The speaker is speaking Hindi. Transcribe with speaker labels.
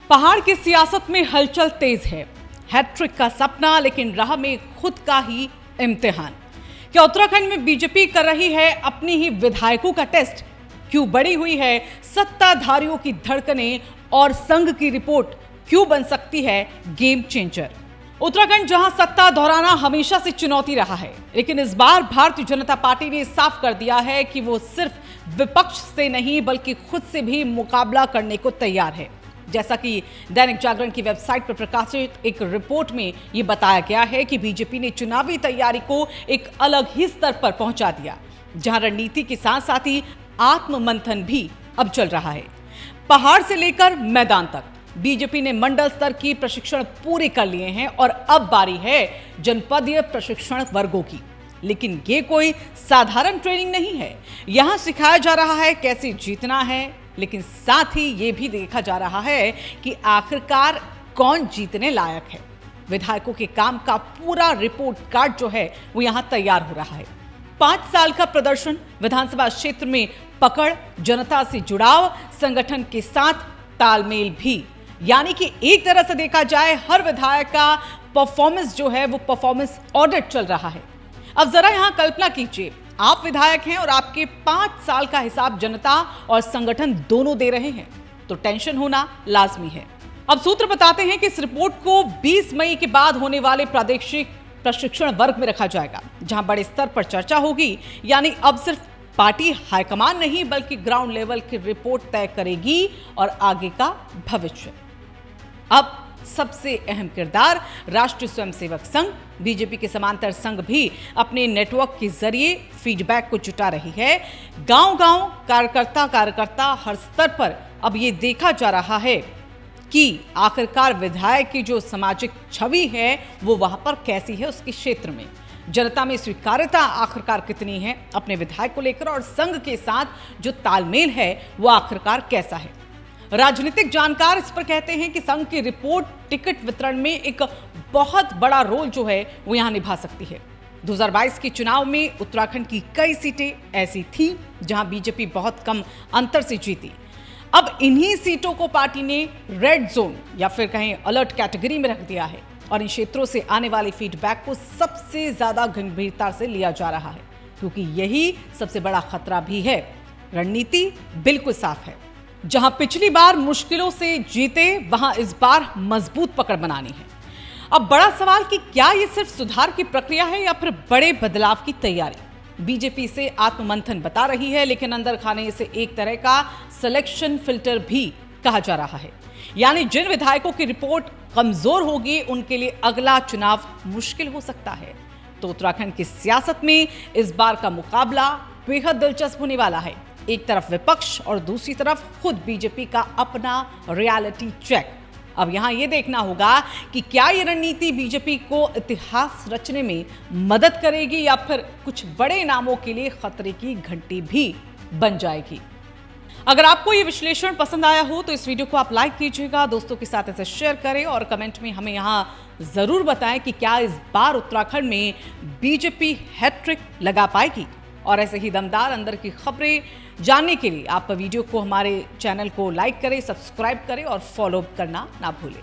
Speaker 1: पहाड़ की सियासत में हलचल तेज है। हैट्रिक का सपना, लेकिन राह में खुद का ही इम्तिहान। क्या उत्तराखंड में बीजेपी कर रही है अपनी ही विधायकों का टेस्ट? क्यों बढ़ी हुई है सत्ताधारियों की धड़कनें और संघ की रिपोर्ट क्यों बन सकती है गेम चेंजर? उत्तराखंड जहां सत्ता दोहराना हमेशा से चुनौती रहा है, लेकिन इस बार भारतीय जनता पार्टी ने साफ कर दिया है कि वो सिर्फ विपक्ष से नहीं बल्कि खुद से भी मुकाबला करने को तैयार है। जैसा कि दैनिक जागरण की वेबसाइट पर प्रकाशित एक रिपोर्ट में यह बताया गया है कि बीजेपी ने चुनावी तैयारी को एक अलग ही स्तर पर पहुंचा दिया, जहां रणनीति के साथ साथ ही आत्ममंथन भी अब चल रहा है। पहाड़ से लेकर मैदान तक बीजेपी ने मंडल स्तर की प्रशिक्षण पूरे कर लिए हैं और अब बारी है जनपदीय प्रशिक्षण वर्गों की। लेकिन ये कोई साधारण ट्रेनिंग नहीं है। यहां सिखाया जा रहा है कैसे जीतना है, लेकिन साथ ही ये भी देखा जा रहा है कि आखिरकार कौन जीतने लायक है। विधायकों के काम का पूरा रिपोर्ट कार्ड जो है वो यहां तैयार हो रहा है। 5 साल का प्रदर्शन, विधानसभा क्षेत्र में पकड़, जनता से जुड़ाव, संगठन के साथ तालमेल भी, यानी कि एक तरह से देखा जाए हर विधायक का परफॉर्मेंस जो है वो परफॉर्मेंस ऑडिट चल रहा है। अब जरा यहां कल्पना कीजिए, आप विधायक हैं और आपके 5 साल का हिसाब जनता और संगठन दोनों दे रहे हैं, तो टेंशन होना लाजमी है। अब सूत्र बताते हैं कि इस रिपोर्ट को 20 मई के बाद होने वाले प्रादेशिक प्रशिक्षण वर्ग में रखा जाएगा, जहां बड़े स्तर पर चर्चा होगी। यानी अब सिर्फ पार्टी हाईकमान नहीं बल्कि ग्राउंड लेवल की रिपोर्ट तय करेगी और आगे का भविष्य। अब सबसे अहम किरदार राष्ट्रीय स्वयंसेवक संघ, बीजेपी के समांतर संघ भी अपने नेटवर्क के जरिए फीडबैक को जुटा रही है। गांव-गांव, कार्यकर्ता हर स्तर पर अब ये देखा जा रहा है कि आखिरकार विधायक की जो सामाजिक छवि है वो वहां पर कैसी है, उसके क्षेत्र में जनता में स्वीकार्यता आखिरकार कितनी है अपने विधायक को लेकर, और संघ के साथ जो तालमेल है वो आखिरकार कैसा है। राजनीतिक जानकार इस पर कहते हैं कि संघ की रिपोर्ट टिकट वितरण में एक बहुत बड़ा रोल जो है वो यहां निभा सकती है। 2022 के चुनाव में उत्तराखंड की कई सीटें ऐसी थी जहां बीजेपी बहुत कम अंतर से जीती। अब इन्हीं सीटों को पार्टी ने रेड जोन या फिर कहें अलर्ट कैटेगरी में रख दिया है और इन क्षेत्रों से आने वाले फीडबैक को सबसे ज्यादा गंभीरता से लिया जा रहा है, क्योंकि यही सबसे बड़ा खतरा भी है। रणनीति बिल्कुल साफ है, जहां पिछली बार मुश्किलों से जीते वहां इस बार मजबूत पकड़ बनानी है। अब बड़ा सवाल कि क्या यह सिर्फ सुधार की प्रक्रिया है या फिर बड़े बदलाव की तैयारी? बीजेपी से आत्ममंथन बता रही है, लेकिन अंदर खाने इसे एक तरह का सिलेक्शन फिल्टर भी कहा जा रहा है। यानी जिन विधायकों की रिपोर्ट कमजोर होगी उनके लिए अगला चुनाव मुश्किल हो सकता है। तो उत्तराखंड की सियासत में इस बार का मुकाबला बेहद दिलचस्प होने वाला है। एक तरफ विपक्ष और दूसरी तरफ खुद बीजेपी का अपना रियलिटी चेक। अब यहां यह देखना होगा कि क्या यह रणनीति बीजेपी को इतिहास रचने में मदद करेगी या फिर कुछ बड़े नामों के लिए खतरे की घंटी भी बन जाएगी। अगर आपको ये विश्लेषण पसंद आया हो तो इस वीडियो को आप लाइक कीजिएगा, दोस्तों के साथ इसे शेयर करें और कमेंट में हमें यहाँ जरूर बताएं कि क्या इस बार उत्तराखंड में बीजेपी हैट्रिक लगा पाएगी। और ऐसे ही दमदार अंदर की खबरें जानने के लिए आप वीडियो को, हमारे चैनल को लाइक करें, सब्सक्राइब करें और फॉलो करना ना भूलें।